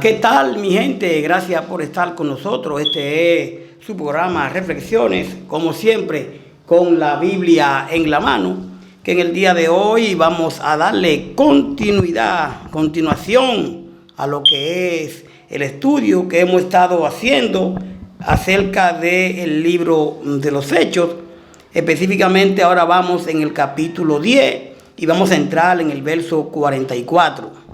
¿Qué tal, mi gente? Gracias por estar con nosotros. Este es su programa Reflexiones, como siempre, con la Biblia en la mano, que en el día de hoy vamos a darle continuación a lo que es el estudio que hemos estado haciendo acerca del libro de los Hechos. Específicamente ahora vamos en el capítulo 10 y vamos a entrar en el verso 44.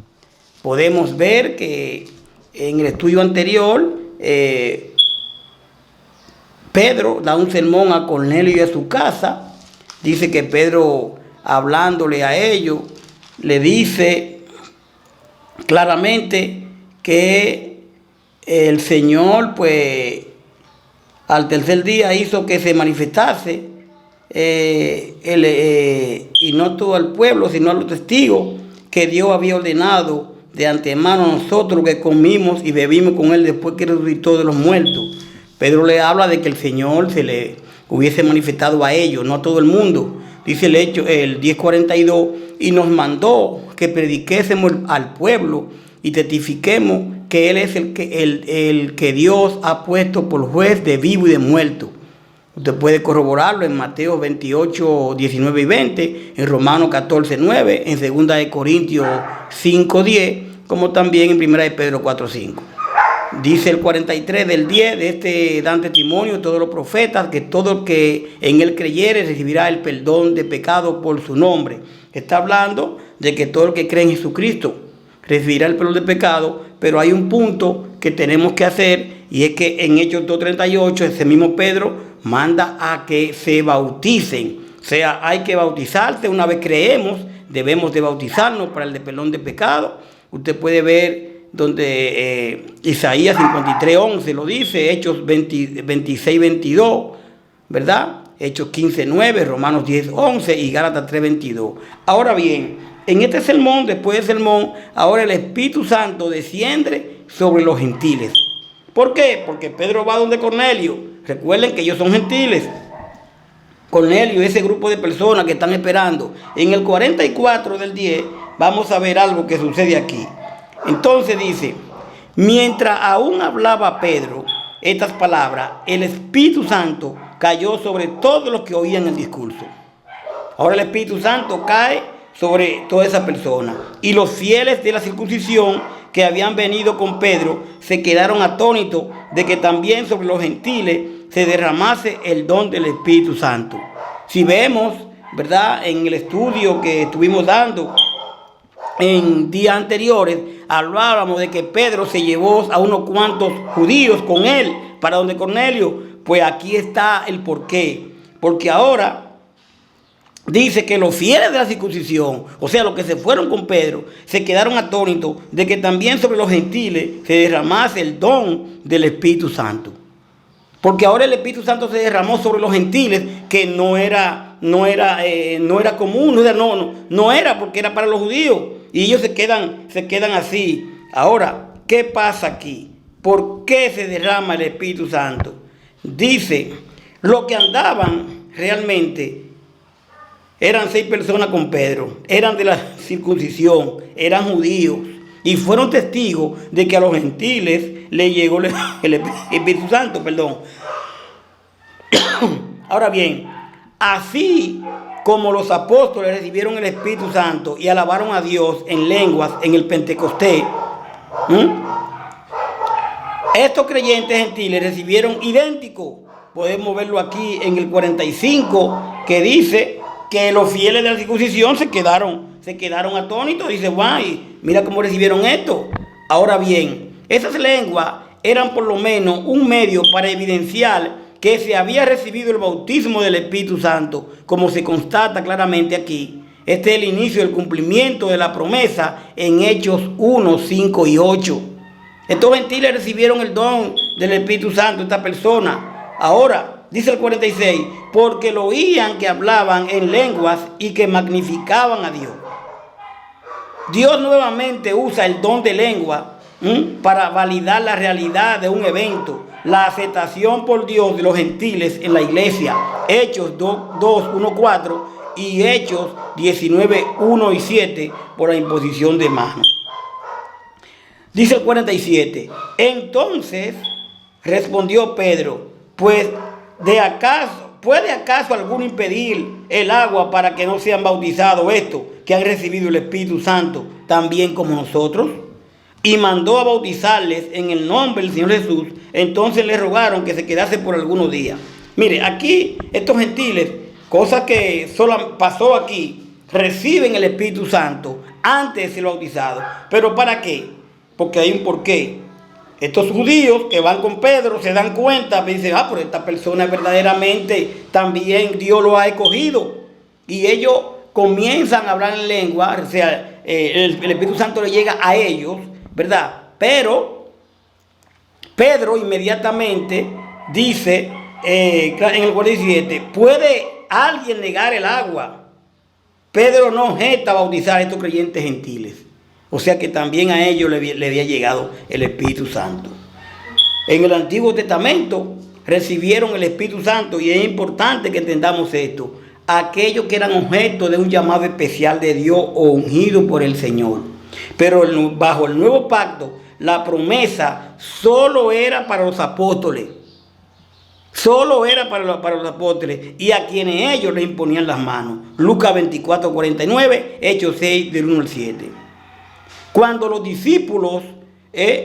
Podemos ver que en el estudio anterior, Pedro da un sermón a Cornelio y a su casa. Dice que Pedro, hablándole a ellos, le dice claramente que el Señor, pues, al tercer día hizo que se manifestase, y no todo el pueblo, sino a los testigos, que Dios había ordenado de antemano a nosotros que comimos y bebimos con él después que resucitó de los muertos. Pedro le habla de que el Señor se le hubiese manifestado a ellos, no a todo el mundo. Dice el hecho, el 10:42, y nos mandó que prediquésemos al pueblo y testifiquemos que Él es el que Dios ha puesto por juez de vivo y de muerto. Usted puede corroborarlo en Mateo 28, 19 y 20, en Romanos 14, 9, en 2 de Corintios 5, 10, como también en 1 de Pedro 4, 5. Dice el 43 del 10, de este dan testimonio todos los profetas, que todo el que en él creyere recibirá el perdón de pecado por su nombre. Está hablando de que todo el que cree en Jesucristo recibirá el perdón de pecado, pero hay un punto que tenemos que hacer, y es que en Hechos 2:38, ese mismo Pedro manda a que se bauticen. O sea, hay que bautizarse. Una vez creemos, debemos de bautizarnos para el perdón de pecado. Usted puede ver donde Isaías 53:11 lo dice, Hechos 26:22, ¿verdad? Hechos 15:9, Romanos 10:11 y Gálatas 3:22. Ahora bien, en este sermón, después del sermón, ahora el Espíritu Santo desciende sobre los gentiles. ¿Por qué? Porque Pedro va donde Cornelio. Recuerden que ellos son gentiles. Cornelio, ese grupo de personas que están esperando. En el 44 del 10 vamos a ver algo que sucede aquí. Entonces dice, mientras aún hablaba Pedro estas palabras, el Espíritu Santo cayó sobre todos los que oían el discurso. Ahora el Espíritu Santo cae sobre toda esa persona. Y los fieles de la circuncisión que habían venido con Pedro se quedaron atónitos de que también sobre los gentiles se derramase el don del Espíritu Santo. Si vemos, ¿verdad?, en el estudio que estuvimos dando en días anteriores, hablábamos de que Pedro se llevó a unos cuantos judíos con él para donde Cornelio. Pues aquí está el porqué. Porque ahora dice que los fieles de la circuncisión, o sea, los que se fueron con Pedro, se quedaron atónitos de que también sobre los gentiles se derramase el don del Espíritu Santo. Porque ahora el Espíritu Santo se derramó sobre los gentiles, que no era común, no era porque era para los judíos. Y ellos se quedan así. Ahora, ¿qué pasa aquí? ¿Por qué se derrama el Espíritu Santo? Dice, los que andaban realmente eran 6 personas con Pedro, eran de la circuncisión, eran judíos, y fueron testigos de que a los gentiles le llegó el Espíritu Santo, perdón. Ahora bien, así como los apóstoles recibieron el Espíritu Santo y alabaron a Dios en lenguas en el Pentecostés, estos creyentes gentiles recibieron idéntico. Podemos verlo aquí en el 45, que dice que los fieles de la circuncisión se quedaron atónitos. Dice, guay, mira cómo recibieron esto. Ahora bien, esas lenguas eran por lo menos un medio para evidenciar que se había recibido el bautismo del Espíritu Santo, como se constata claramente aquí. Este es el inicio del cumplimiento de la promesa en Hechos 1, 5 y 8. Estos gentiles recibieron el don del Espíritu Santo, esta persona. Ahora, dice el 46, porque lo oían que hablaban en lenguas y que magnificaban a Dios. Dios nuevamente usa el don de lengua para validar la realidad de un evento, la aceptación por Dios de los gentiles en la iglesia. Hechos 2, 1, 4 y Hechos 19, 1 y 7 por la imposición de manos. Dice el 47, entonces respondió Pedro, pues ¿puede acaso alguno impedir el agua para que no sean bautizados estos que han recibido el Espíritu Santo también como nosotros? Y mandó a bautizarles en el nombre del Señor Jesús. Entonces le rogaron que se quedase por algunos días. Mire, aquí estos gentiles, cosa que solo pasó aquí, reciben el Espíritu Santo antes de ser bautizados. ¿Pero para qué? Porque hay un porqué. Estos judíos que van con Pedro se dan cuenta y dicen, pero esta persona verdaderamente también Dios lo ha escogido. Y ellos comienzan a hablar en lengua, o sea, el Espíritu Santo le llega a ellos, ¿verdad? Pero Pedro inmediatamente dice en el 47, ¿puede alguien negar el agua? Pedro no objeta a bautizar a estos creyentes gentiles. O sea que también a ellos le había llegado el Espíritu Santo. En el Antiguo Testamento recibieron el Espíritu Santo, y es importante que entendamos esto, aquellos que eran objeto de un llamado especial de Dios o ungidos por el Señor. Pero bajo el nuevo pacto, la promesa solo era para los apóstoles. Solo era para los apóstoles y a quienes ellos le imponían las manos. Lucas 24, 49, Hechos 6, del 1 al 7. Cuando los discípulos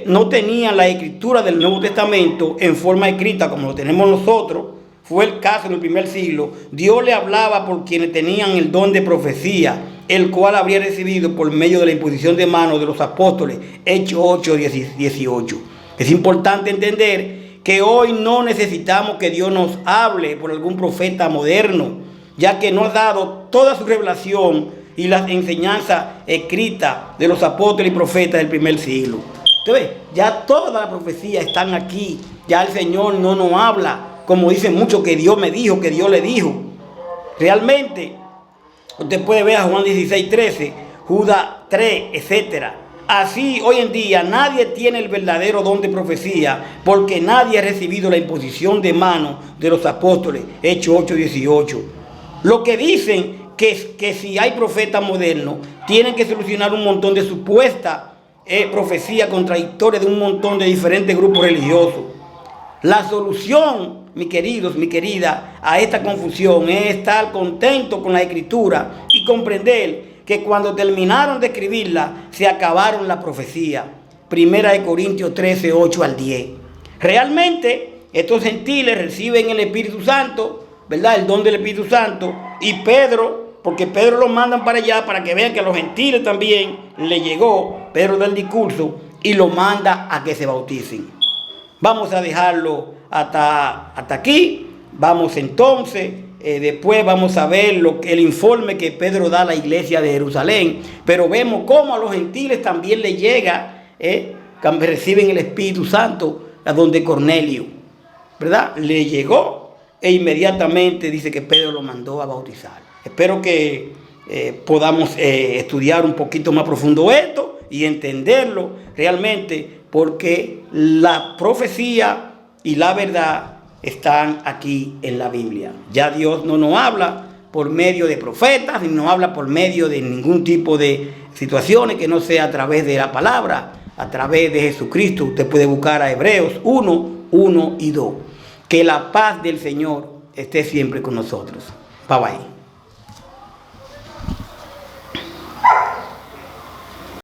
no tenían la escritura del Nuevo Testamento en forma escrita como lo tenemos nosotros, fue el caso en el primer siglo, Dios le hablaba por quienes tenían el don de profecía, el cual habría recibido por medio de la imposición de manos de los apóstoles, Hechos 8, 18. Es importante entender que hoy no necesitamos que Dios nos hable por algún profeta moderno, ya que nos ha dado toda su revelación y las enseñanzas escritas de los apóstoles y profetas del primer siglo. Usted ve, ya todas las profecías están aquí. Ya el Señor no nos habla, como dicen muchos, que Dios me dijo, que Dios le dijo. Realmente, usted puede ver a Juan 16, 13, Judas 3, etc. Así, hoy en día, nadie tiene el verdadero don de profecía, porque nadie ha recibido la imposición de manos de los apóstoles, Hechos 8, 18. Lo que dicen que si hay profetas modernos, tienen que solucionar un montón de supuestas profecías contradictorias de un montón de diferentes grupos religiosos. La solución, mis queridos, mi querida, a esta confusión es estar contento con la Escritura y comprender que cuando terminaron de escribirla, se acabaron la profecía. Primera de Corintios 13, 8 al 10. Realmente, estos gentiles reciben el Espíritu Santo, ¿verdad? El don del Espíritu Santo. Y Pedro, porque Pedro lo mandan para allá para que vean que a los gentiles también le llegó, Pedro da el discurso y lo manda a que se bauticen. Vamos a dejarlo hasta aquí. Vamos entonces, después vamos a ver el informe que Pedro da a la iglesia de Jerusalén. Pero vemos cómo a los gentiles también le llega, reciben el Espíritu Santo a donde Cornelio, ¿verdad? Le llegó e inmediatamente dice que Pedro lo mandó a bautizar. Espero que podamos estudiar un poquito más profundo esto y entenderlo realmente, porque la profecía y la verdad están aquí en la Biblia. Ya Dios no nos habla por medio de profetas, ni nos habla por medio de ningún tipo de situaciones que no sea a través de la palabra, a través de Jesucristo. Usted puede buscar a Hebreos 1, 1 y 2. Que la paz del Señor esté siempre con nosotros. Bye bye.